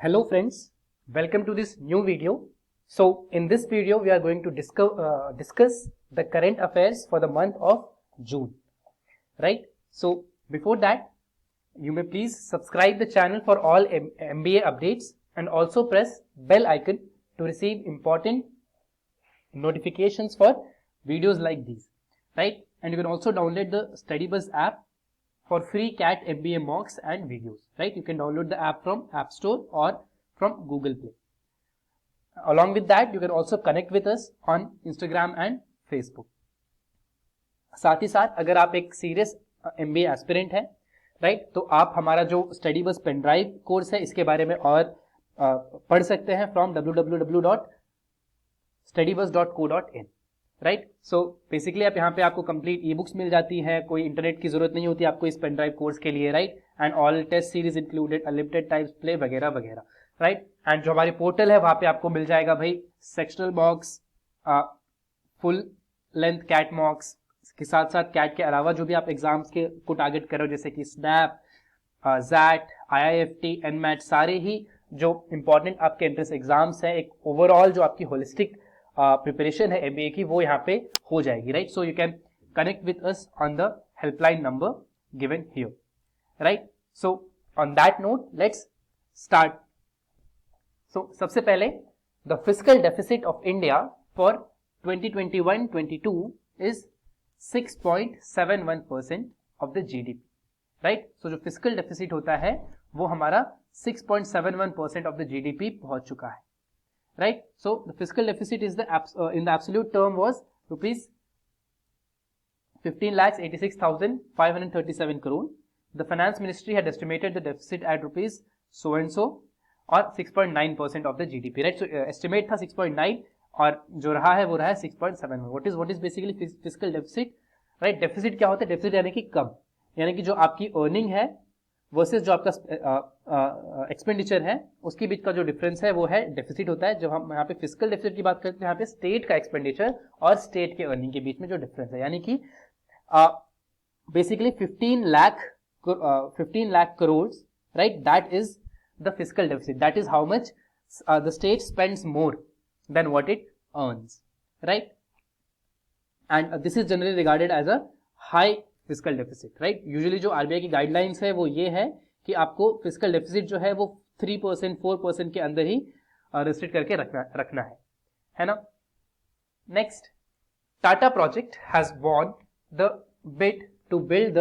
Hello friends, welcome to this new video. So in this video we are going to discuss the current affairs for the month of June, right? So before that, you may please subscribe the channel for all MBA updates and also press bell icon to receive important notifications for videos like these, right? And you can also download the StudyBuzz app for free CAT MBA mocks and videos, right? You can download the app from App Store or from Google Play. Along with that, you can also connect with us on Instagram and Facebook. साथ ही साथ अगर आप एक serious MBA aspirant हैं, right, तो आप हमारा जो StudyBuzz पेन ड्राइव कोर्स है इसके बारे में और पढ़ सकते हैं from www.studybuzz.co.in, right. So basically आप यहाँ पे आपको कंप्लीट ई बुक्स मिल जाती है, कोई इंटरनेट की जरूरत नहीं होती आपको इस पेन ड्राइव कोर्स के लिए, right. And all test series included, unlimited types play वगैरह वगैरह, राइट. एंड जो हमारी पोर्टल है वहां पे आपको मिल जाएगा भाई sectional mocks, full length CAT mocks के साथ साथ कैट के अलावा जो भी आप एग्जाम्स के को टारगेट करो जैसे कि स्नैप, जैट, IIFT, एनमैट, सारे ही जो इंपॉर्टेंट आपके एंट्रेंस एग्जाम्स है, एक ओवरऑल जो आपकी होलिस्टिक प्रिपरेशन है MBA की, वो यहाँ पे हो जाएगी, right. So you can connect with us on the helpline number given here, right. So on that note let's start. So सबसे पहले the fiscal deficit of India for 2021-22 is 6.71% of the GDP, right. So जो fiscal deficit होता है वो हमारा 6.71% of the GDP पहुंच चुका है, right. So the fiscal deficit is in the absolute term was rupees 15,86,537 crore. The finance ministry had estimated the deficit at rupees so and so or 6.9% of the GDP, right. So estimate था 6.9 और जो रहा है वो रहा है 6.7. what is basically fiscal deficit, right. deficit क्या होता है? deficit यानी कि कम, यानी कि जो आपकी अर्निंग है वर्सेस जो आपका एक्सपेंडिचर है उसके बीच का जो डिफरेंस है वो है डेफिसिट होता है. जब हम यहाँ पे फिस्कल डेफिसिट की बात करते हैं यहाँ पे स्टेट का एक्सपेंडिचर और स्टेट के अर्निंग के बीच में जो डिफरेंस है, यानी कि basically 15 lakh crore, right. That is the fiscal deficit. That is how much the state spends more than what it earns, right. And this is generally regarded as a high fiscal deficit, right. Usually जो RBI की guidelines है वो ये है कि आपको fiscal deficit जो है वो 3%, 4% के अंदर ही रिस्ट्रिक्ट करके रखना है ना. Next, Tata project has won the bid to build the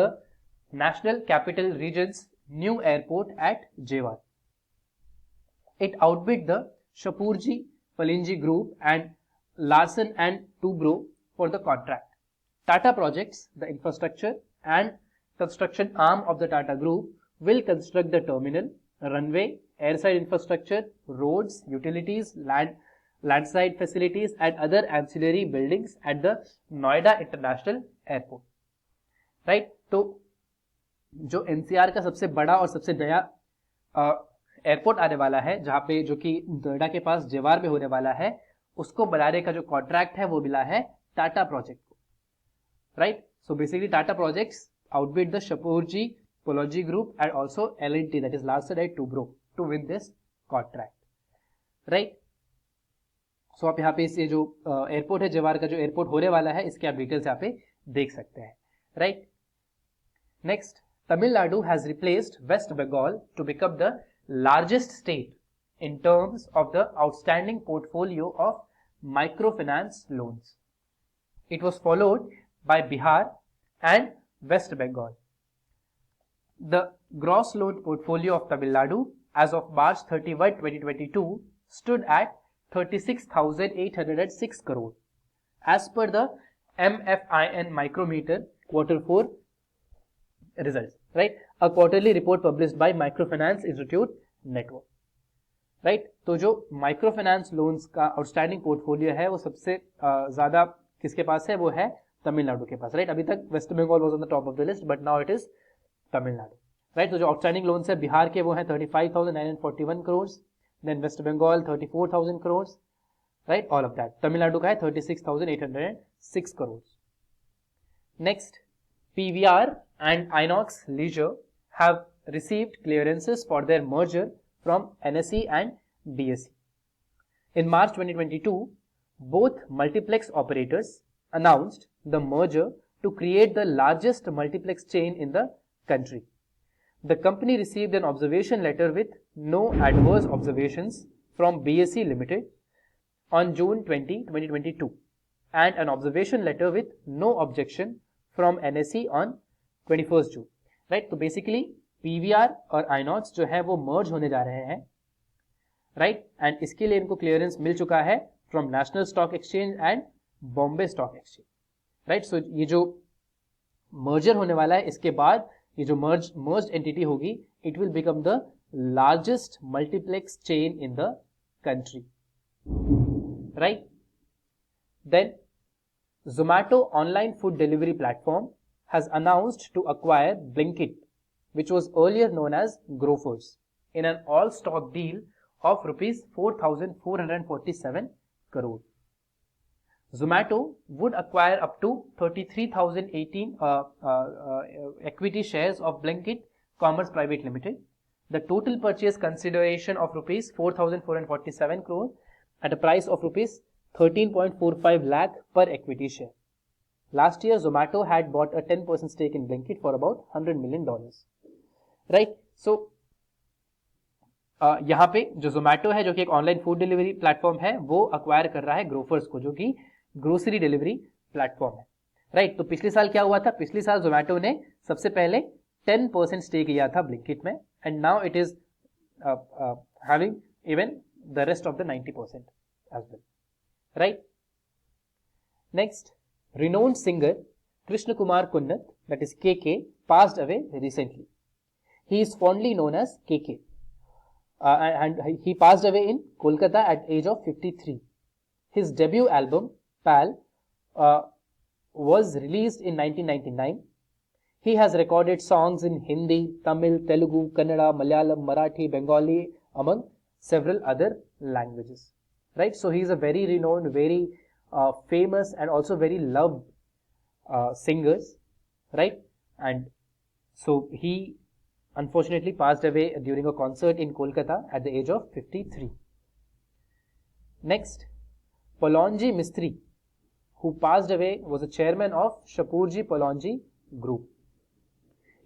national capital region's new airport at Jewar. It outbid the Shapoorji Pallonji group and Larsen and Toubro for the contract. Tata Projects, the infrastructure and construction arm of the Tata Group, will construct the terminal, runway, airside infrastructure, roads, utilities, landside facilities and other ancillary buildings at the Noida International Airport, right. तो जो NCR का सबसे बड़ा और सबसे नया airport आने वाला है जहाँ पे जो कि नोएडा के पास जेवार में होने वाला है, उसको बनाने का जो कॉन्ट्रैक्ट है वो मिला है Tata project, right. So basically Tata Projects outbid the Shapoorji Pallonji Group and also L&T, that is Larsen & Toubro, to win this contract, right. So आप यहाँ पे इस जो एयरपोर्ट है जवार का जो एयरपोर्ट होने वाला है इसके आप डिटेल्स यहाँ पे देख सकते हैं, right. Next, Tamil Nadu has replaced West Bengal to become the largest state in terms of the outstanding portfolio of microfinance loans. It was followed by Bihar and West Bengal. The gross loan portfolio of Tamil Nadu as of March 31, 2022 stood at 36,806 crore as per the MFIN Micrometer Q4 results, right. A quarterly report published by Microfinance Institute Network, right. तो जो microfinance loans का outstanding portfolio है वो सबसे ज्यादा किसके पास है? वो है तमिलनाडु के पास, राइट. अभी तक West Bengal was on the top of the list but now it is Tamil Nadu, right. तो जो आउटस्टैंडिंग लोन्स है बिहार के वो है 35,941 crore, then West Bengal 34,000 crore, right. All of that. Tamil Nadu का है 36,806 crore. Next, PVR and Inox Leisure have received clearances for their merger from NSE and BSE. In March 2022, both multiplex operators announced the merger to create the largest multiplex chain in the country. The company received an observation letter with no adverse observations from BSE Limited on June 20, 2022 and an observation letter with no objection from NSE on 21st June. Right? तो basically PVR और INOX जो है वो merge होने जा रहे हैं, right? And इसके लिए इनको clearance मिल चुका है from National Stock Exchange and Bombay Stock Exchange, right? So ये जो merger होने वाला है, इसके बाद ये जो merged entity होगी, it will become the largest multiplex chain in the country, right? Then Zomato online food delivery platform has announced to acquire Blinkit, which was earlier known as Grofers, in an all-stock deal of rupees 4,447 crore. Zomato would acquire up to 33,018 equity shares of Blinkit Commerce Private Limited. The total purchase consideration of rupees 4,447 crore at a price of rupees 13.45 lakh per equity share. Last year, Zomato had bought a 10% stake in Blinkit for about $100 million. Right? So, यहाँ पे जो Zomato है, जो कि एक online food delivery platform है, वो acquire कर रहा है ग्रोफर्स को, जो कि ग्रोसरी डिलीवरी प्लेटफॉर्म है. राइट? तो पिछले साल क्या हुआ था? पिछले साल Zomato ने सबसे पहले 10% स्टेक लिया था ब्लिंकिट में, and now it is having even the rest of the 90% as well. Right? Next, renowned singer Krishna Kumar Kunnat, that is KK, passed away recently. He is fondly known as KK, and he passed away in Kolkata at age of 53. His debut album Pal was released in 1999. He has recorded songs in Hindi, Tamil, Telugu, Kannada, Malayalam, Marathi, Bengali, among several other languages. Right? So he is a very renowned, very famous and also very loved singers, right? And so he unfortunately passed away during a concert in Kolkata at the age of 53. Next, Paulonji Mistry, who passed away, was a chairman of Shapurji Paulonji Group.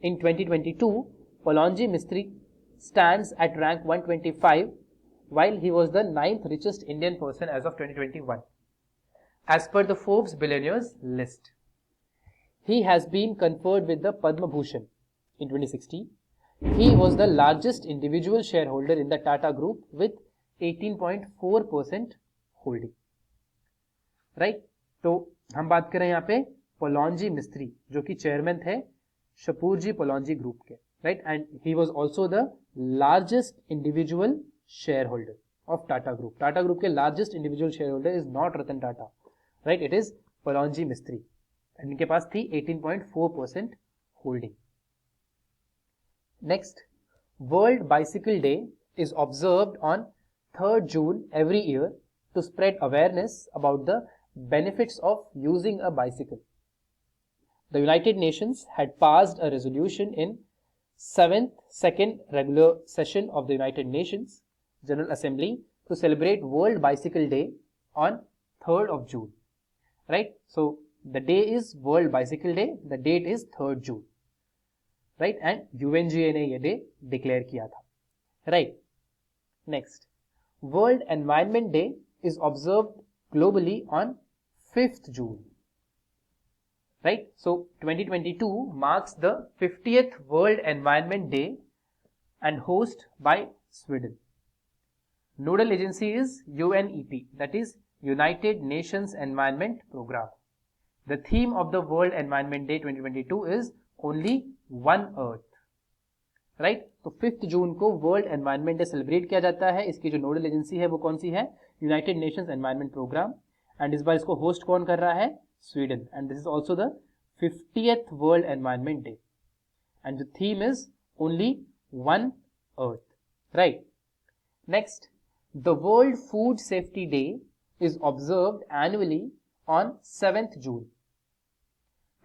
In 2022, Paulonji Mistry stands at rank 125, while he was the 9th richest Indian person as of 2021. As per the Forbes Billionaires list, he has been conferred with the Padma Bhushan in 2016. He was the largest individual shareholder in the Tata Group with 18.4% holding. Right? तो हम बात करें यहाँ पे Paulonji Mistry, जो कि chairman थे Shapurji Paulonji Group के, right? And he was also the largest individual shareholder of Tata Group. Tata Group के largest individual shareholder is not Ratan Tata, right? It is Paulonji Mistry, and इनके पास थी 18.4% holding. Next, World Bicycle Day is observed on 3rd June every year to spread awareness about the benefits of using a bicycle. The United Nations had passed a resolution in 7th second regular session of the United Nations General Assembly to celebrate World Bicycle Day on 3rd of June. Right? So the day is World Bicycle Day, the date is 3rd June. Right? And UNGA ने ये day declare किया था. Right? Next, World Environment Day is observed globally on 5th June. Right? So 2022 marks the 50th World Environment Day and hosted by Sweden. Nodal agency is UNEP, that is United Nations Environment Program. The theme of the World Environment Day 2022 is Only One Earth. Right? तो 5th जून को world environment day celebrate किया जाता है. इसकी जो nodal agency है वो कौन सी है? United Nations environment programme. And इस बार इसको होस्ट कौन कर रहा है? Sweden. And this is also the 50th world environment day. And the theme is only one earth. Right? Next, the world food safety day is observed annually on 7th June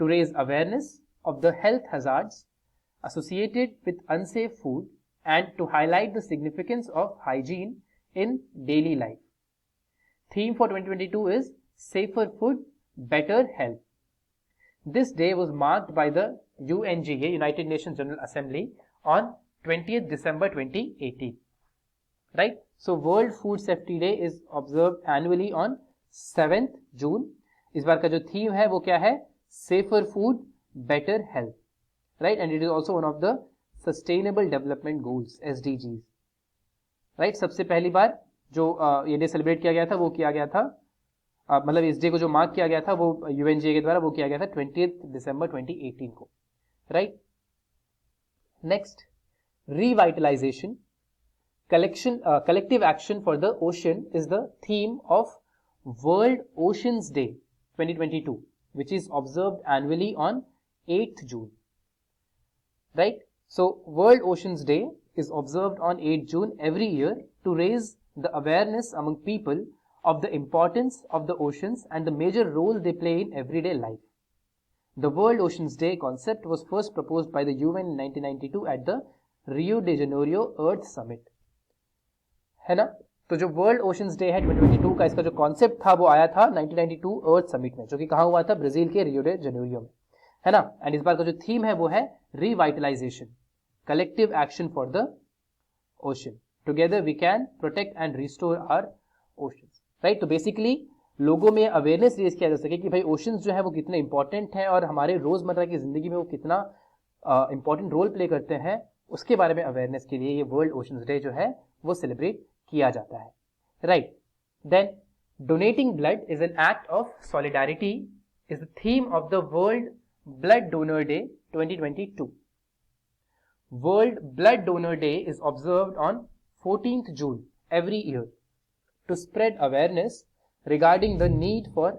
to raise awareness of the health hazards associated with unsafe food and to highlight the significance of hygiene in daily life. Theme for 2022 is Safer Food, Better Health. This day was marked by the UNGA, United Nations General Assembly, on 20th December 2018. Right? So World Food Safety Day is observed annually on 7th June. इस बार का जो theme है वो क्या है? Safer Food, Better Health. Right? And it is also one of the Sustainable Development Goals, SDGs. Right? सबसे पहली बार जो ये डे सेलिब्रेट किया गया था वो किया गया था, मतलब इस डे को जो मार्क किया गया था वो यूएनजीए के द्वारा वो किया गया था 20th दिसंबर 2018 को. Right. Next, revitalisation. collective action for the ocean is the theme of World Oceans Day 2022, which is observed annually on 8th June. Right? So World Oceans Day is observed on 8th June every year to raise the awareness among people of the importance of the oceans and the major role they play in everyday life. The World Oceans Day concept was first proposed by the UN in 1992 at the Rio de Janeiro Earth Summit. है ना? तो जो world oceans day है 2022 का, इसका जो concept था वो आया था 1992 अर्थ समिट में, जो कि कहाँ हुआ था? ब्राजील के रियो डे जेनेरियो में, है ना? एंड इस बार का जो थीम है वो है revitalisation, collective action for the ocean, together we can protect and restore our oceans. Right. तो बेसिकली लोगों में अवेयरनेस रेज किया जा सके कि भाई ओशंस जो है वो कितने इंपॉर्टेंट हैं और हमारे रोजमर्रा की जिंदगी में वो कितना इंपॉर्टेंट रोल प्ले करते हैं, उसके बारे में अवेयरनेस के लिए ये वर्ल्ड ओशंस डे जो है वो सेलिब्रेट किया जाता है. Right. Then donating blood is an act of solidarity is the theme of the world blood donor day 2022. World blood donor day is observed on 14th June every year to spread awareness regarding the need for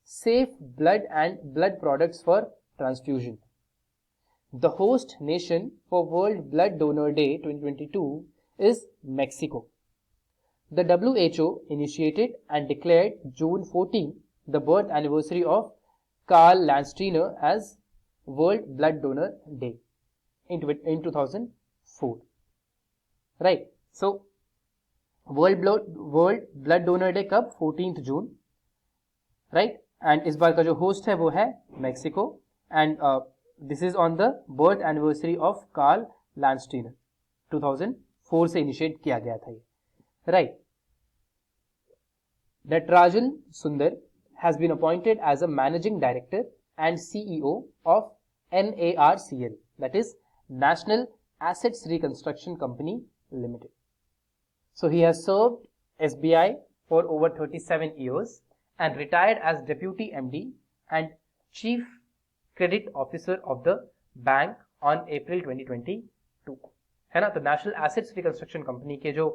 safe blood and blood products for transfusion. The host nation for World Blood Donor Day 2022 is Mexico. The WHO initiated and declared June 14 the birth anniversary of Karl Landsteiner as World Blood Donor Day in 2004. Right. So World Blood Donor Day कब? 14th June. Right. And इस बार का जो host है वो है Mexico. And this is on the birth anniversary of Karl Landsteiner. 2004 से initiate किया गया था ये. Right. Natarajan Sundar has been appointed as a managing director and CEO of NARCL, that is National Assets Reconstruction Company Limited. So he has served SBI for over 37 years and retired as Deputy MD and Chief Credit Officer of the bank on April 2022. है ना? तो national assets reconstruction company के जो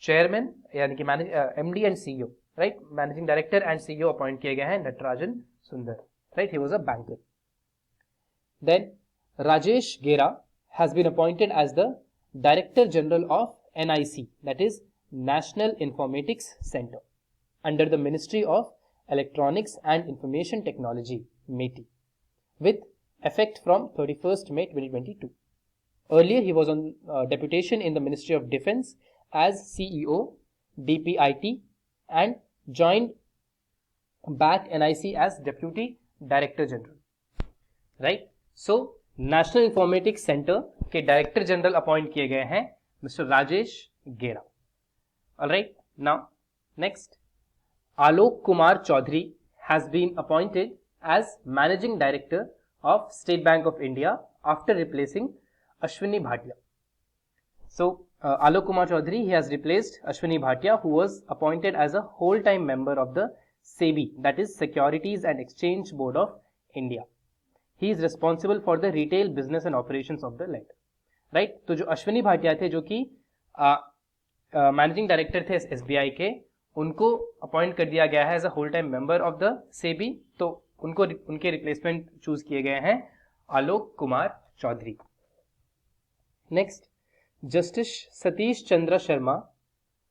chairman यानी कि MD and CEO, right, managing director and CEO appoint किए गए हैं Natarajan Sundar. Right. He was a banker. Then Rajesh Gera has been appointed as the director general of NIC, that is National Informatics Center, under the Ministry of Electronics and Information Technology, METI, with effect from 31st May 2022. Earlier, he was on deputation in the Ministry of Defense as CEO, DPIT, and joined back NIC as Deputy Director General. Right? So, National Informatics Center के Director General appoint किए गए हैं Mr. Rajesh Gera. Alright, now next, Alok Kumar Chaudhary has been appointed as Managing Director of State Bank of India after replacing Ashwini Bhatia. So, Alok Kumar Chaudhary, he has replaced Ashwini Bhatia, who was appointed as a whole-time member of the SEBI, that is Securities and Exchange Board of India. He is responsible for the retail business and operations of the lender. Right. तो जो अश्विनी भाटिया थे जो कि managing director थे SBI के, उनको appoint कर दिया गया है as a whole time member of the SEBI. तो उनको उनके रिप्लेसमेंट चूज किए गए हैं Alok Kumar Chaudhary. Next, justice Satish Chandra Sharma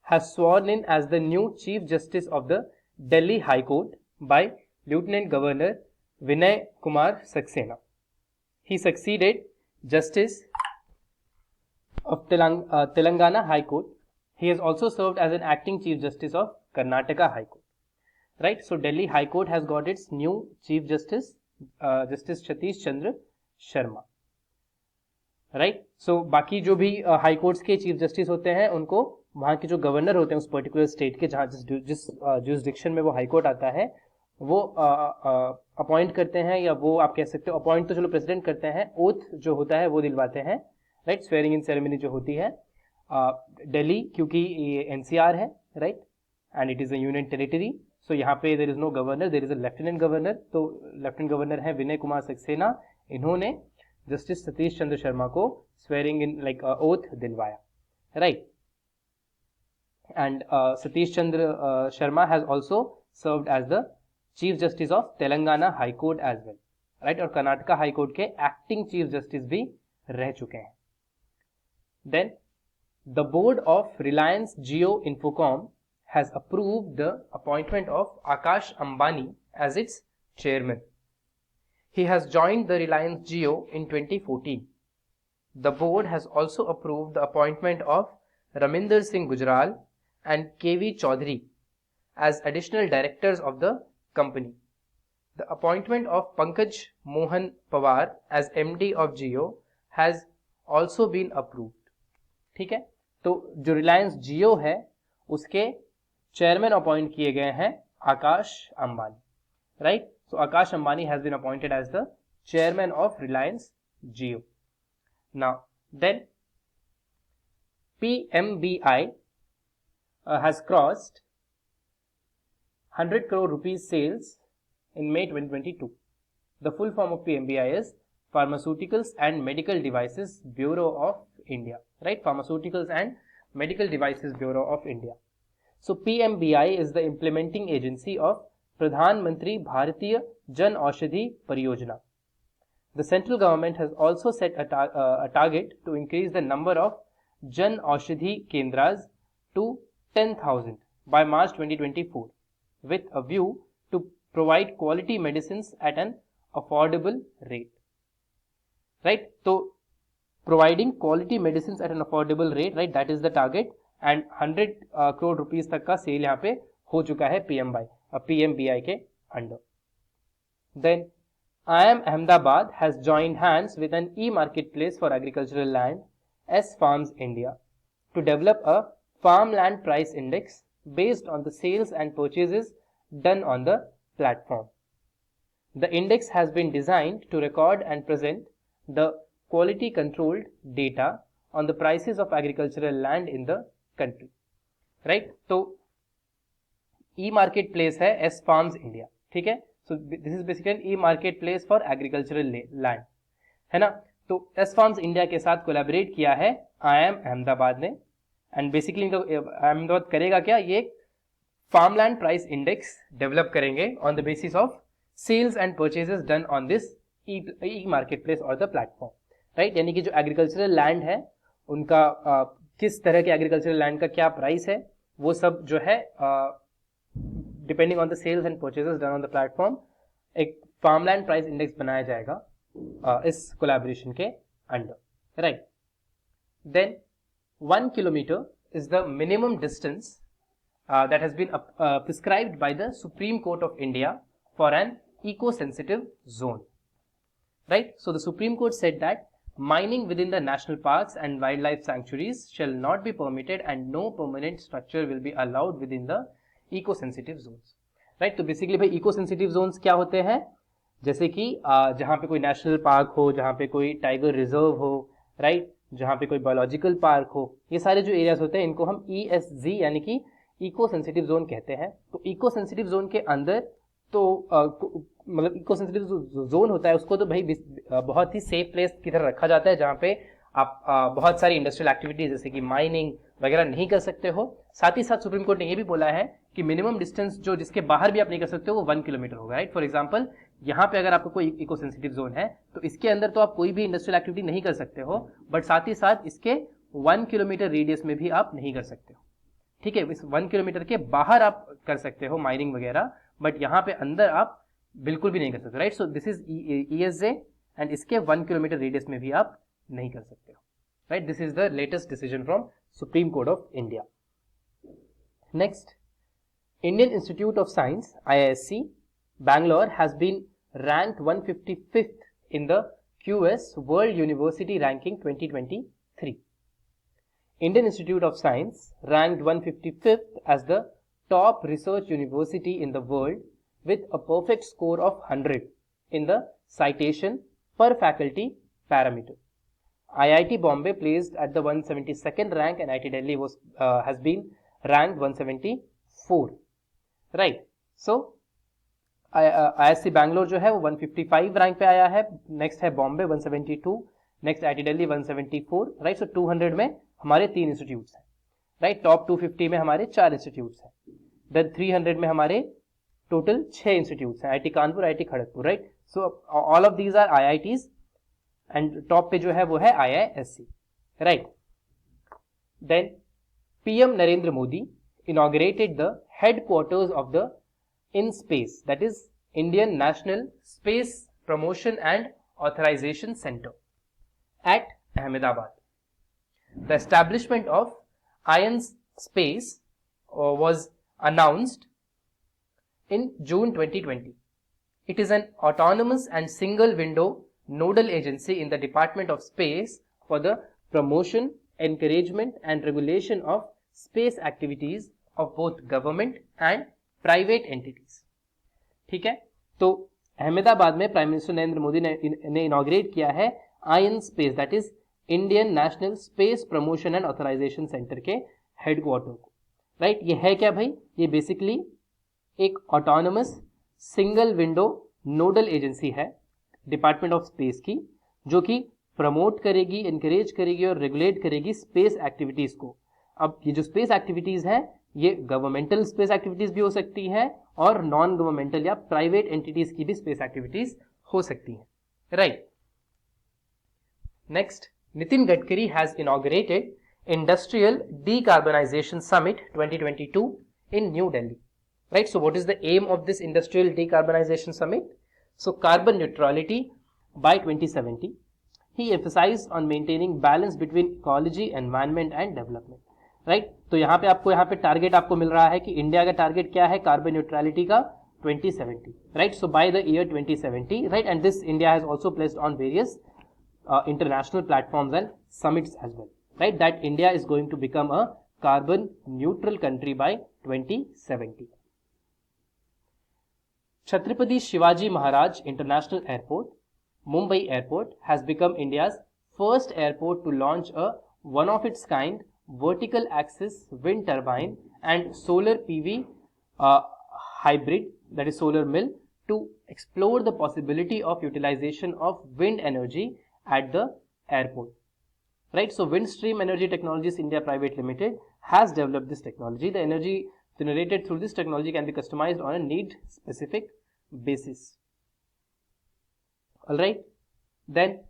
has sworn in as the new chief justice of the Delhi high court by lieutenant governor Vinay Kumar Saxena. He succeeded justice of Telangana High Court. He has also served as an acting Chief Justice of Karnataka High Court. Right, so Delhi High Court has got its new Chief Justice, Justice Satish Chandra Sharma. Right, so बाकी जो भी high courts के chief justice होते हैं उनको वहाँ के जो गवर्नर होते हैं उस पर्टिकुलर स्टेट के जहाँ जिस जुरिसडिक्शन में वो हाई कोर्ट आता है वो अपॉइंट करते हैं, या वो आप कह सकते हो अपॉइंट तो चलो प्रेसिडेंट करते हैं, ओथ जो होता है वो दिलवाते हैं, राइट, स्वेयरिंग इन सेरेमनी जो होती है। दिल्ली क्योंकि ये एनसीआर है, right, and it is a union territory, so यहाँ पे there is no governor, there is a lieutenant governor. तो लेफ्टिनेंट गवर्नर है विनय कुमार सक्सेना, इन्होंने जस्टिस सतीश चंद्र शर्मा को स्वेयरिंग इन लाइक ओथ दिलवाया, right. And Satish Chandra Sharma has also served as the chief justice of Telangana high court as well, right, और Karnataka high court के acting chief justice भी रह चुके हैं। Then the board of Reliance Jio Infocomm has approved the appointment of Akash Ambani as its chairman. He has joined the Reliance Jio in 2014. The board has also approved the appointment of Raminder Singh Gujral and KV Chaudhary as additional directors of the company. The appointment of Pankaj Mohan Pawar as MD of Jio has also been approved. ठीक है, तो जो रिलायंस जियो है उसके chairman appoint किए गए हैं Akash Ambani, right. So Akash Ambani has been appointed as the chairman of Reliance Jio. Now then PMBI has crossed 100 crore rupees sales in May 2022. The full form of PMBI is Pharmaceuticals and Medical Devices Bureau of India, right? Pharmaceuticals and Medical Devices Bureau of India. So PMBI is the implementing agency of Pradhan Mantri Bharatiya Jan Aushadhi Pariyojana. The central government has also set a target to increase the number of Jan Aushadhi Kendras to 10,000 by March 2024 with a view to provide quality medicines at an affordable rate. Right? So providing quality medicines at an affordable rate, right, that is the target. And 100 crore rupees तक का cell यहाँ पे हो चुका है PMBI के under. Then IIM Ahmedabad has joined hands with an e-marketplace for agricultural land, S Farms India, to develop a farmland price index based on the sales and purchases done on the platform. The index has been designed to record and present the quality controlled data on the prices of agricultural land in the country, right. तो ई market place है S farms India, ठीक है। सो this is basically E market place for agricultural land, है ना। तो S farms India के साथ collaborate किया है IIM अहमदाबाद ने, एंड बेसिकली अहमदाबाद करेगा क्या, ये फार्मलैंड प्राइस इंडेक्स डेवलप करेंगे on the basis of sales and purchases done on this e marketplace और द प्लेटफॉर्म, राइट। यानी कि जो एग्रीकल्चरल लैंड है उनका किस तरह के एग्रीकल्चरल लैंड का क्या प्राइस है वो सब जो है depending on the sales and purchases done on the platform एक फार्मलैंड प्राइस इंडेक्स बनाया जाएगा इस कोलैबोरेशन के under, right. Then 1 kilometre is the minimum distance that has been prescribed by the Supreme Court of India for an eco-sensitive zone, right? So the Supreme Court said that mining within the national parks and wildlife sanctuaries shall not be permitted and no permanent structure will be allowed within the eco-sensitive zones, right? तो basically भाई eco-sensitive zones क्या होते हैं, जैसे कि जहाँ पे कोई नेशनल पार्क हो, जहाँ पे कोई टाइगर रिजर्व हो, राइट, जहाँ पे कोई बायोलॉजिकल पार्क हो, ये सारे जो एरियाज होते हैं इनको हम ESZ यानी कि इको सेंसिटिव जोन कहते हैं। तो इको सेंसिटिव जोन के अंदर तो मतलब इको सेंसिटिव जोन होता है उसको तो भाई बहुत ही सेफ प्लेस की तरह रखा जाता है जहाँ पे आप बहुत सारी इंडस्ट्रियल एक्टिविटीज जैसे कि माइनिंग वगैरह नहीं कर सकते हो। साथ ही साथ सुप्रीम कोर्ट ने ये भी बोला है कि मिनिमम डिस्टेंस जो जिसके बाहर भी आप नहीं कर सकते हो वो 1 किलोमीटर होगा, राइट। फॉर एग्जाम्पल यहाँ पे अगर आपको कोई इको सेंसिटिव जोन है तो इसके अंदर तो आप कोई भी इंडस्ट्रियल एक्टिविटी नहीं कर सकते हो, बट साथ ही साथ इसके 1 किलोमीटर रेडियस में भी आप नहीं कर सकते हो, ठीक है। इस 1 किलोमीटर के बाहर आप कर सकते हो माइनिंग वगैरह, बट यहाँ पे अंदर आप बिल्कुल भी नहीं कर सकते, right. So this is ESZ and इसके 1 किलोमीटर रेडियस में भी आप नहीं कर सकते हो, right? This is the latest decision from Supreme Court of India. Next, Indian Institute of Science, IISc, Bangalore has been ranked 155th in the QS World University Ranking 2023. Indian Institute of Science ranked 155th as the top research university in the world with a perfect score of 100 in the citation per faculty parameter. IIT Bombay placed at the 172nd rank and IIT Delhi has been ranked 174. Right. So IISc Bangalore जो है वो 155 rank पे आया है. Next है Bombay 172, next IIT Delhi 174. Right. So 200 में हमारे 3 institutes हैं. राइट. टॉप 250 में हमारे 4 इंस्टीट्यूट्स हैं. देन 300 में हमारे टोटल 6 इंस्टीट्यूट्स हैं. IIT Kanpur, IIT Kharagpur. Right. So all of these are IITs and top पे जो है वो है IISc. Right. Then PM Narendra Modi inaugurated the headquarters of the INSPACE, that is Indian National Space Promotion and Authorization Center at Ahmedabad. The establishment of INSPACE was announced in June 2020. It is an autonomous and single window nodal agency in the Department of Space for the promotion, encouragement and regulation of space activities of both government and private entities. ठीक है. तो अहमदाबाद में prime minister Narendra Modi ने inaugurate किया है INSPACE, that is Indian national space promotion and authorisation centre के headquarter को. Right. ये है क्या भाई? ये बेसिकली एक autonomous single window nodal agency है डिपार्टमेंट ऑफ स्पेस की, जो कि प्रमोट करेगी, इंकरेज करेगी और रेगुलेट करेगी स्पेस एक्टिविटीज को. अब ये जो स्पेस एक्टिविटीज है ये गवर्नमेंटल स्पेस एक्टिविटीज भी हो सकती है और नॉन गवर्नमेंटल या प्राइवेट एंटिटीज की भी स्पेस एक्टिविटीज हो सकती है. Right. Next, Nitin Gadkari has inaugurated industrial decarbonisation summit 2022 in New Delhi. Right. So what is the aim of this industrial decarbonisation summit? So carbon neutrality by 2070. He emphasized on maintaining balance between ecology, environment and development. Right. तो यहाँ पे target आपको मिल रहा है कि India का target क्या है कार्बन न्यूट्रलिटी का 2070. Right. So by the year 2070. Right. And this India has also placed on various international platforms and summits as well. Right. That India is going to become a carbon neutral country by 2070. Chhatrapati Shivaji Maharaj international airport, Mumbai Airport, has become India's first airport to launch a one of its kind vertical axis wind turbine and solar PV hybrid, that is solar mill, to explore the possibility of utilization of wind energy at the airport. Right. So Windstream Energy Technologies India Private Limited has developed this technology. The energy generated through this technology can be customized on a need specific basis. Alright. Then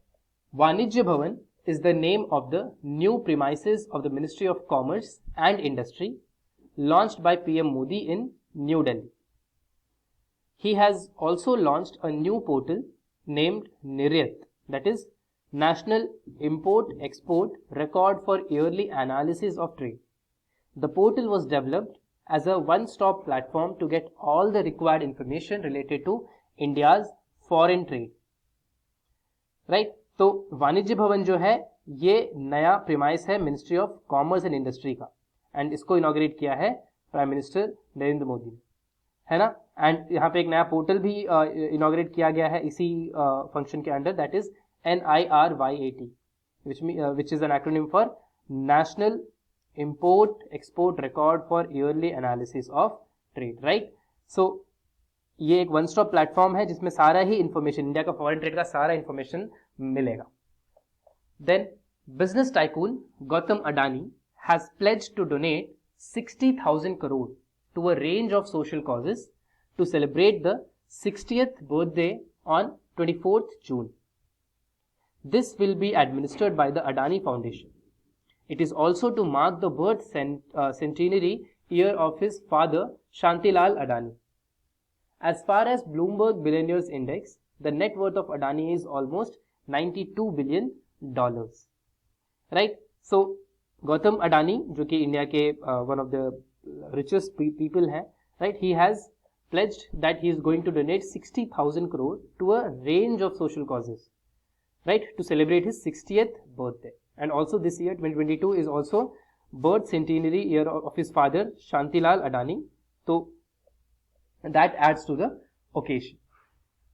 Vanijya Bhavan is the name of the new premises of the Ministry of Commerce and Industry launched by PM Modi in New Delhi. He has also launched a new portal named Niryat, that is National Import-Export Record for Yearly Analysis of Trade. The portal was developed as a one-stop platform to get all the required information related to India's foreign trade. Right. तो वाणिज्य भवन जो है ये नया premise है ministry of commerce and industry का, and इसको इनॉग्रेट किया है प्राइम मिनिस्टर नरेंद्र मोदी ने, है ना. एंड यहाँ पे एक नया पोर्टल भी इनॉग्रेट किया गया है इसी फंक्शन के under, that is NIRYAT, which is an acronym for National Import Export Record for Yearly Analysis of Trade. Right. So ये एक वन स्टॉप प्लेटफॉर्म है जिसमें सारा ही इंफॉर्मेशन, इंडिया का फॉरेन ट्रेड का सारा इंफॉर्मेशन मिलेगा. Then business tycoon Gautam Adani has pledged to donate 60,000 crore to a range of social causes to celebrate the 60th birthday on 24th June. This will be administered by the Adani Foundation. It is also to mark the birth centenary year of his father Shantilal Adani. As far as Bloomberg Billionaires Index, the net worth of Adani is almost $92 billion. Right. So Gautam Adani जो कि India के one of the richest people हैं, right, he has pledged that he is going to donate 60,000 crore to a range of social causes, right, to celebrate his 60th birthday. And also this year 2022 is also birth centenary year of his father Shantilal Adani, so that adds to the occasion,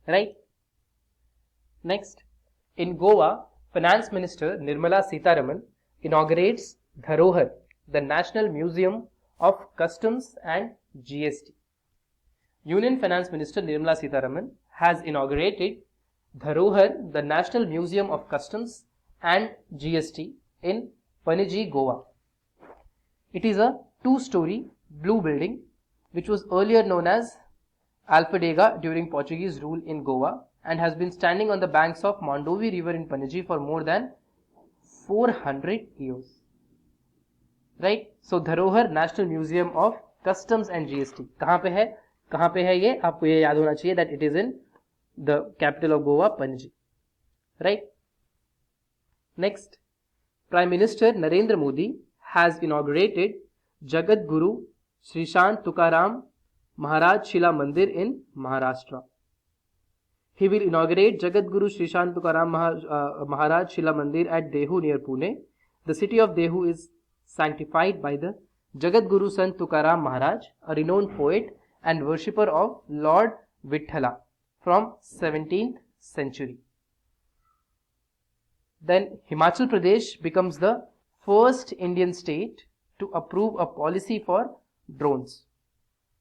right. Next, in Goa, Finance Minister Nirmala Sitharaman inaugurates Dharohar, the National Museum of Customs and GST. Union Finance Minister Nirmala Sitharaman has inaugurated Dharohar, the National Museum of Customs and GST in Paniji, Goa. It is a 2-story blue building which was earlier known as Alfadega during Portuguese rule in Goa and has been standing on the banks of Mandovi River in Paniji for more than 400 years. Right? So Dharohar National Museum of Customs and GST. कहाँ पे है ये? आपको ये याद होना चाहिए that it is in the capital of Goa, Panji. Right? Next, Prime Minister Narendra Modi has inaugurated Jagat Guru Sri Sant Tukaram Maharaj Shila Mandir in Maharashtra. He will inaugurate Jagat Guru Sri Sant Tukaram Maharaj Shila Mandir at Dehu near Pune. The city of Dehu is sanctified by the Jagat Guru Sant Tukaram Maharaj, a renowned poet and worshipper of Lord Vithala from 17th century. Then Himachal Pradesh becomes the first Indian state to approve a policy for drones.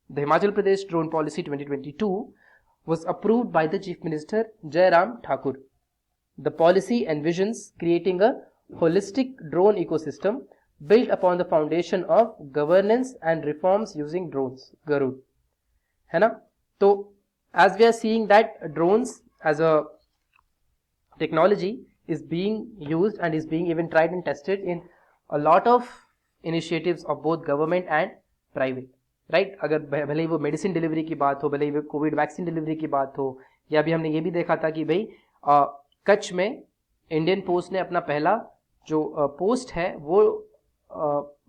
The Himachal Pradesh Drone Policy 2022 was approved by the Chief Minister Jairam Thakur. The policy envisions creating a holistic drone ecosystem built upon the foundation of governance and reforms using drones. Garud. है ना? तो as we are seeing that drones as a technology is being used and is being even tried and tested in a lot of initiatives of both government and private, right? अगर भले ही वो medicine delivery की बात हो, भले ही वो Covid vaccine delivery की बात हो, या अभी हमने ये भी देखा था कि भाई कच्छ में इंडियन पोस्ट ने अपना पहला जो पोस्ट है वो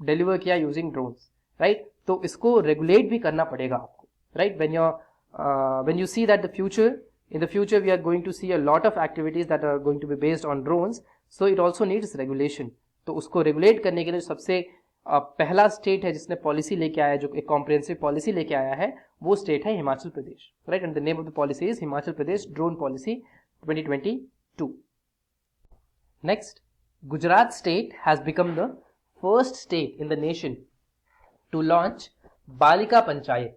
डिलीवर किया यूजिंग ड्रोन्स, राइट? तो इसको रेगुलेट भी करना पड़ेगा आपको, right? When you see that in the future we are going to see a lot of activities that are going to be based on drones, so it also needs regulation. तो उसको regulate करने के लिए सबसे पहला state है जिसने policy लेके आया, जो एक कॉम्प्रिहेंसिव पॉलिसी लेके आया है, वो स्टेट है Himachal Pradesh, right? And the name of the policy is Himachal Pradesh drone policy 2022. Next, Gujarat state has become the first state in the nation to launch Balika Panchayat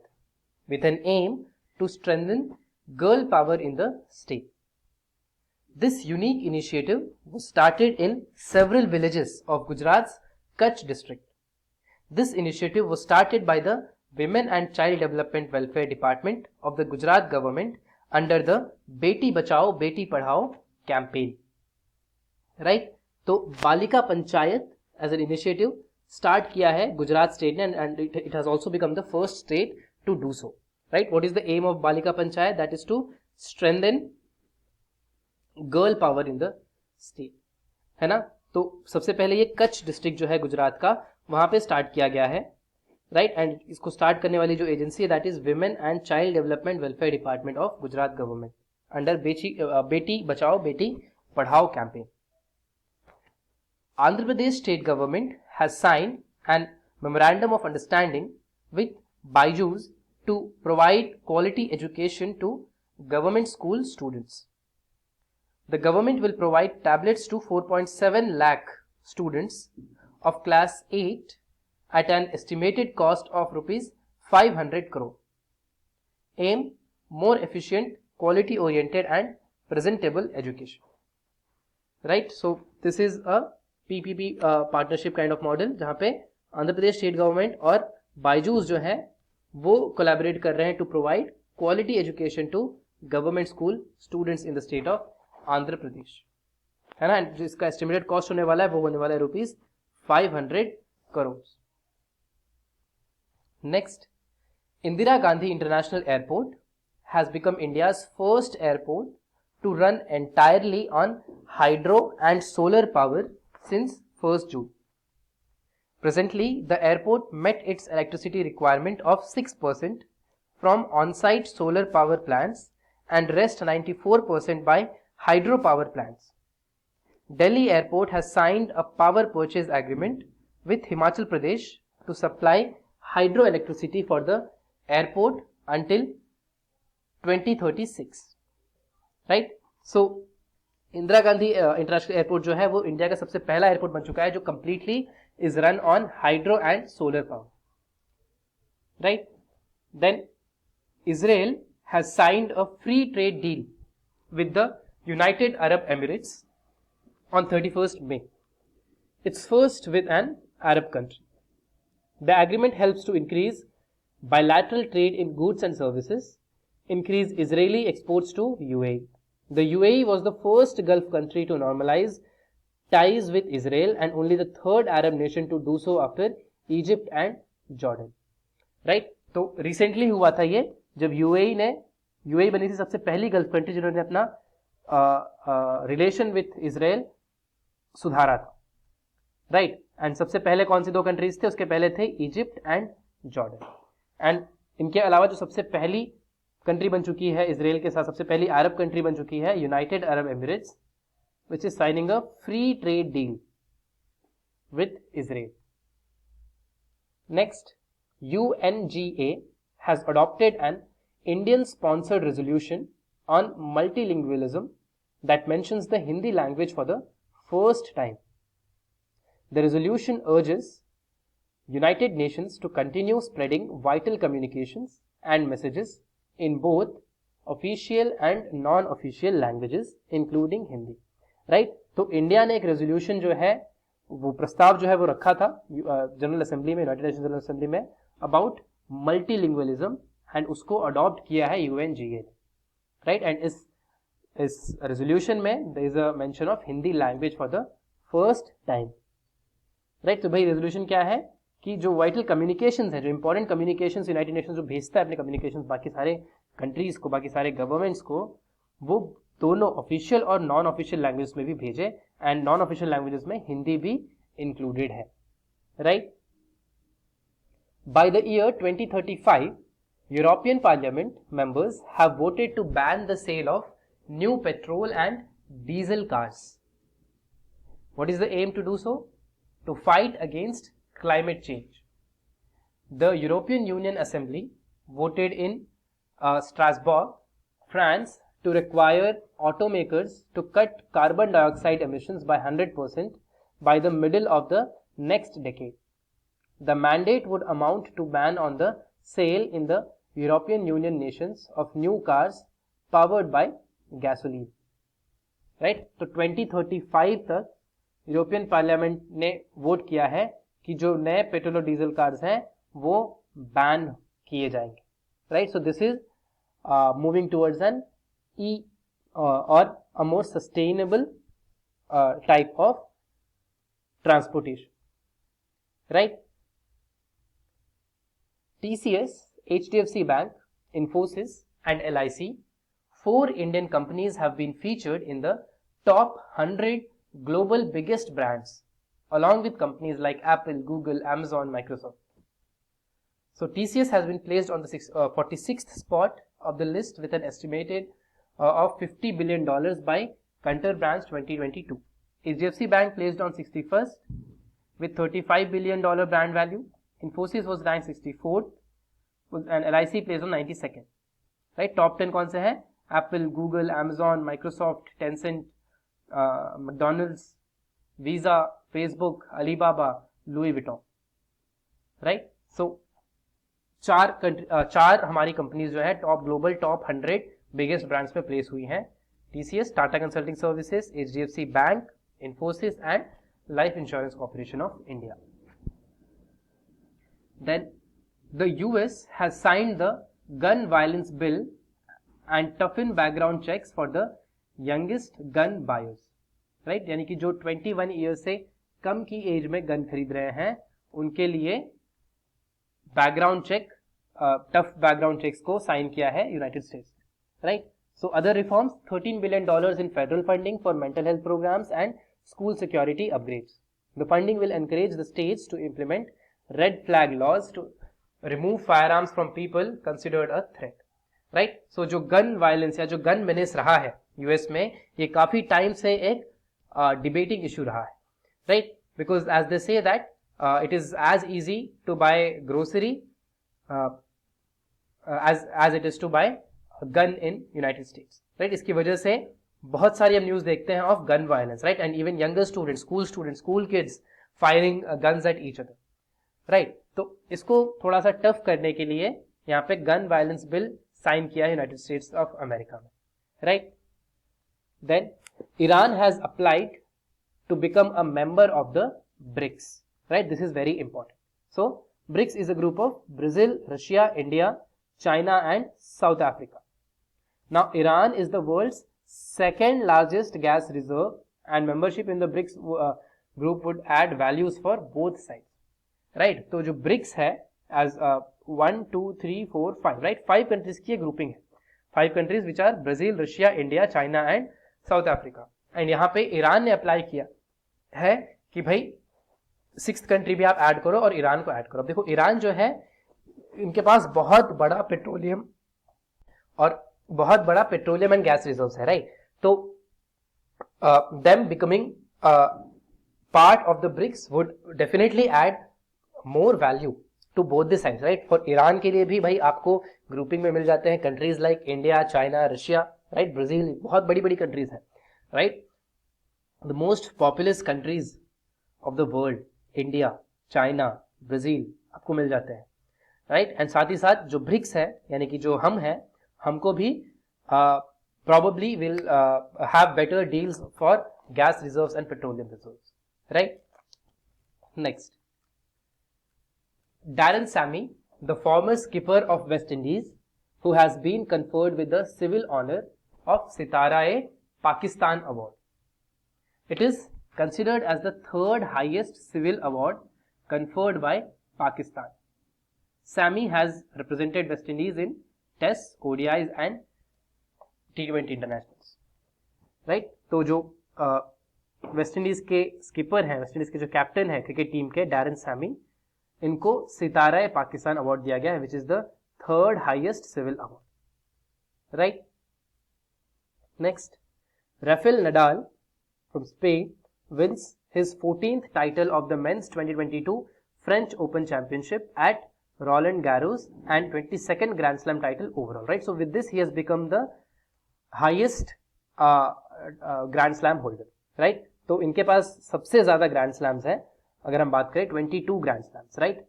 with an aim to strengthen girl power in the state. This unique initiative was started in several villages of Gujarat's Kutch district. This initiative was started by the Women and Child Development Welfare Department of the Gujarat government under the Beti Bachao Beti Padhao campaign. Right? तो बालिका panchayat as an initiative start किया है Gujarat state ने, and it has also become the first state to do so, right? What is the aim of Balika Panchayat? That is to strengthen girl power in the state, है ना? तो सबसे पहले ये Kutch district जो है गुजरात का, वहां पे स्टार्ट किया गया है, राइट? एंड इसको स्टार्ट करने वाली जो एजेंसी है that is women and child development welfare department of Gujarat government under Beti Bachao Beti Padhao campaign. Andhra Pradesh state government has signed an memorandum of understanding with Byju's to provide quality education to government school students. The government will provide tablets to 4.7 lakh students of class 8 at an estimated cost of rupees 500 crore. Aim: more efficient, quality oriented and presentable education. Right? So this is a PPP partnership kind of model, जहां पे Andhra Pradesh state government और बायजूस जो है वो collaborate कर रहे हैं to provide quality education to government school students in the state of Andhra Pradesh, है ना? जिसका एस्टिमेटेड कॉस्ट होने वाला है वो होने वाला है rupees 500 crore. Next, Indira Gandhi international airport has become India's first airport to run entirely on hydro and solar power since 1st June. Presently, the airport met its electricity requirement of 6% from on-site solar power plants and rest 94% by hydropower plants. Delhi Airport has signed a power purchase agreement with Himachal Pradesh to supply hydroelectricity for the airport until 2036. Right? So, Indira Gandhi international airport जो है वो India का सबसे पहला airport बन चुका है जो completely is run on hydro and solar power. Right? Then Israel has signed a free trade deal with the United Arab Emirates on 31st May. It's first with an Arab country. The agreement helps to increase bilateral trade in goods and services, increase Israeli exports to UAE. The UAE was the first Gulf country to normalize ties with Israel and only the third Arab nation to do so after Egypt and Jordan. Right? तो recently हुआ था ये जब UAE बनी थी सबसे पहली gulf country जिन्होंने अपना रिलेशन विथ इजराइल सुधारा था. राइट? एंड सबसे पहले कौन सी दो कंट्रीज थे? उसके पहले थे इजिप्ट एंड जॉर्डन. एंड इनके अलावा जो सबसे पहली कंट्री बन चुकी है इजराइल के साथ, सबसे पहली अरब कंट्री बन चुकी है United Arab Emirates, which is signing a free trade deal with Israel. Next, UNGA has adopted an Indian-sponsored resolution on multilingualism that mentions the Hindi language for the first time. The resolution urges United Nations to continue spreading vital communications and messages in both official and non-official languages, including Hindi. Right? तो India ने एक resolution जो है वो प्रस्ताव जो है वो रखा था जनरल असेंबली में, यूनाइटेड नेशंस जनरल असेंबली में, अबाउट मल्टीलिंगुअलिज्म, एंड उसको अडॉप्ट किया है यूएनजीए. राइट? एंड इस रेजोल्यूशन में there is a mention of Hindi language for the first time. Right? तो भाई रेजोल्यूशन क्या है कि जो वाइटल कम्युनिकेशंस है, जो इंपॉर्टेंट कम्युनिकेशंस यूनाइटेड नेशंस जो भेजता है अपने कम्युनिकेशंस बाकी सारे कंट्रीज को, बाकी सारे गवर्नमेंट्स को, वो दोनों ऑफिशियल और नॉन ऑफिशियल लैंग्वेज में भी भेजे, एंड नॉन ऑफिशियल लैंग्वेजेस में हिंदी भी इंक्लूडेड है. Right? By the year 2035, European Parliament members have voted to ban the sale of new petrol and diesel cars. What is the aim to do so? To fight against climate change. The European Union Assembly voted in Strasbourg, France, to require automakers to cut carbon dioxide emissions by 100% by the middle of the next decade. The mandate would amount to ban on the sale in the European Union nations of new cars powered by gasoline. Right? तो 2035 तक European parliament ने vote किया है कि जो नए petrol और diesel cars हैं वो बैन किए जाएंगे. Right? So this is moving towards an e और a more sustainable type of transportation. Right? TCS, HDFC Bank, Infosys and LIC, 4 Indian companies have been featured in the top 100 global biggest brands along with companies like Apple, Google, Amazon, Microsoft. So TCS has been placed on the 46th spot of the list with an estimated of $50 billion by Kantar Brands 2022. HDFC Bank placed on 61st with $35 billion brand value. Infosys was ranked 64th and LIC placed on 92nd. Right? Top 10 कौन से हैं? Apple, Google, Amazon, Microsoft, Tencent, McDonald's, Visa, Facebook, Alibaba, Louis Vuitton. Right? So चार हमारी companies जो है top global top 100 biggest brands में place हुई हैं. TCS, Tata consulting services, HDFC bank, Infosys and life insurance corporation of India. Then the US has signed the gun violence bill and toughened background checks for the youngest gun buyers. Right? यानी कि जो 21 years से कम की as में gun खरीद रहे हैं उनके लिए background check, tough background checks को साइन किया है United States. Right? So other reforms, $13 billion in federal funding for mental health programs and school security upgrades. The funding will encourage the states to implement red flag laws to remove firearms from people considered a threat. Right? So जो gun violence या जो gun menace रहा है US में, ये काफी time से एक डिबेटिंग इशू रहा है. Right? Because as they say that it is as easy to buy grocery as it is to buy a gun in United States. Right? इसकी वजह से बहुत सारी हम न्यूज देखते हैं of gun violence. Right? And even younger students, school kids firing guns at each other. Right? तो इसको थोड़ा सा टफ करने के लिए यहाँ पे गन वायलेंस बिल साइन किया है यूनाइटेड स्टेट्स ऑफ अमेरिका में. Right? Then Iran has applied to become a member of the BRICS. Right? This is very important. So BRICS is a group of Brazil, Russia, India, China and South Africa. Now Iran is the world's second largest gas reserve, and membership in the BRICS group would add values for both sides. Right? तो जो BRICS है as 1, 2, 3, 4, 5, right? 5 countries की grouping है. 5 countries which are Brazil, Russia, India, China and South Africa. And यहाँ पे Iran ने apply किया है कि भाई 6th कंट्री भी आप ऐड करो और ईरान को ऐड करो. अब देखो ईरान जो है, इनके पास बहुत बड़ा पेट्रोलियम एंड गैस रिजर्व्स है. राइट? तो them becoming part of the BRICS would definitely add more value to both the sides. Right? For Iran के लिए भी भाई आपको ग्रुपिंग में मिल जाते हैं countries like India, China, Russia, right, Brazil, बहुत बड़ी बड़ी कंट्रीज है. Right? The most populous countries of the world, India, China, Brazil आपको मिल जाते हैं. राइट? एंड साथ ही साथ जो ब्रिक्स है, यानी कि जो हम हैं, हमको भी probably will have better deals for gas reserves and petroleum reserves. Right? Next, Darren Sammy, the former skipper of West Indies, who has been conferred with the civil honor of Sitara-e-Pakistan Award. It is considered as the third highest civil award conferred by Pakistan. Sammy has represented West Indies in Tests, ODIs and T20 internationals. Right? तो जो West Indies के skipper हैं, West Indies के जो captain है cricket team के, Darren Sammy, इनको Sitara e Pakistan award दिया गया है, which is the third highest civil award. Right? Next, Rafael Nadal from Spain wins his 14th title of the men's 2022 French Open Championship at Roland Garros and 22nd Grand Slam title overall. Right? So with this he has become the highest Grand Slam holder. Right? तो इनके पास सबसे ज्यादा Grand Slams है. अगर हम बात करें 22 Grand Slams. Right?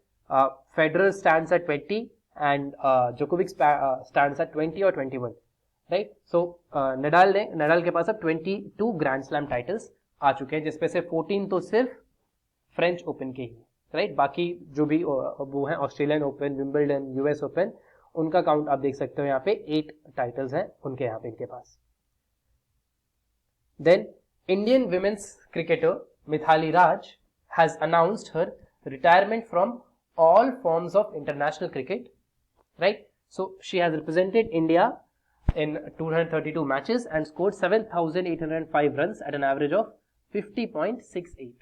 Federer stands at 20 and Djokovic stands at 20 or 21. Right? So Nadal के पास अब 22 Grand Slam titles आ चुके हैं, जिसपे से 14 तो सिर्फ फ्रेंच ओपन के ही. राइट? बाकी जो भी वो हैं, Australian open, Wimbledon, US open, उनका काउंट आप देख सकते हो यहाँ पे 8 टाइटल्स हैं उनके यहाँ पे, इनके पास. Then Indian women's cricketer Mithali Raj has announced her retirement from all forms of international cricket. Right? So she has represented India in 232 matches and scored 7,805 runs at an average of 50.68.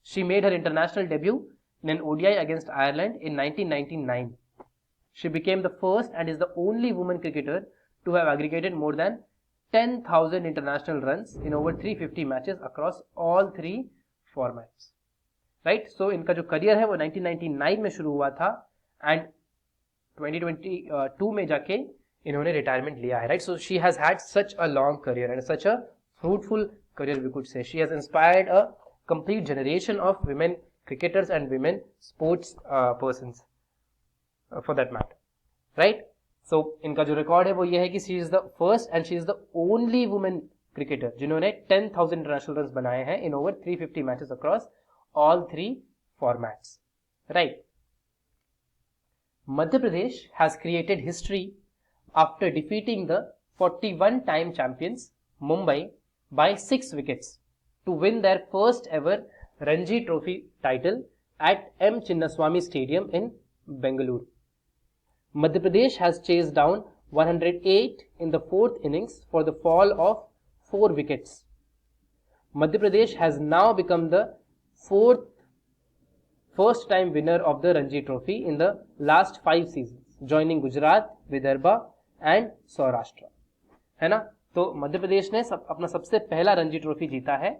She made her international debut in an ODI against Ireland in 1999. She became the first and is the only woman cricketer to have aggregated more than 10,000 international runs in over 350 matches across all 3 formats. Right? So इनका जो career है वो 1999 में शुरू हुआ था and 2022 में जाके इन्होंने रिटायरमेंट लिया है. Right? So she has had such a long career and such a fruitful career, we could say. She has inspired a complete generation of women cricketers and women sports persons for that matter. Right? So इनका जो record है वो ये है कि she is the first and she is the only women cricketer जिन्होंने 10,000 international run बनाए हैं in over 350 matches across all 3 formats. Right? Madhya Pradesh has created history after defeating the 41-time champions Mumbai by 6 wickets to win their first ever Ranji Trophy title at M. Chinnaswamy Stadium in Bengaluru. Madhya Pradesh has chased down 108 in the 4th innings for the fall of 4 wickets. Madhya Pradesh has now become the first time winner of the Ranji Trophy in the last 5 seasons, joining Gujarat, Vidarbha and Saurashtra. है ना? तो मध्य प्रदेश ने अपना सबसे पहला Ranji trophy जीता है,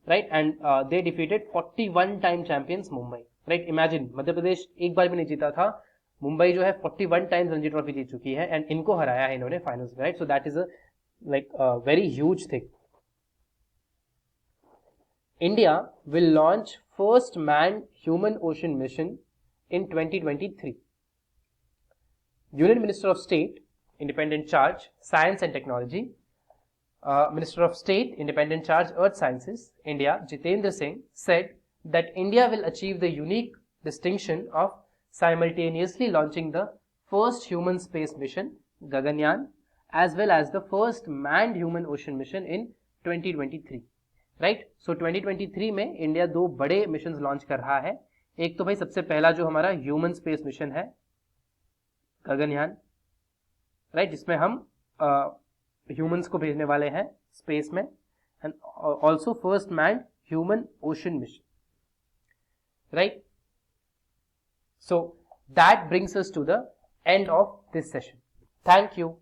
right, and they defeated 41 time champions Mumbai, right. Imagine, Madhya Pradesh एक बार भी नहीं जीता था, मुंबई जो है 41 टाइम्स रणजी ट्रॉफी जीत चुकी है एंड इनको हराया है इन्होंने फाइनल्स में, right. So that is a like very huge thing. India will launch first manned human ocean mission in 2023. Union Minister of State, Independent Charge, Science and Technology, Minister of State, Independent Charge, Earth Sciences, India, Jitendra Singh, said that India will achieve the unique distinction of simultaneously launching the first human space mission, Gaganyaan, as well as the first manned human ocean mission in 2023. Right. सो 2023 में India 2 बड़े mission launch कर रहा है. एक तो भाई सबसे पहला जो हमारा ह्यूमन स्पेस मिशन है, गगनयान, राइट, जिसमें हम ह्यूमंस को भेजने वाले हैं स्पेस में, and also first manned human ocean mission, right. So that brings us to the end of this session. Thank you.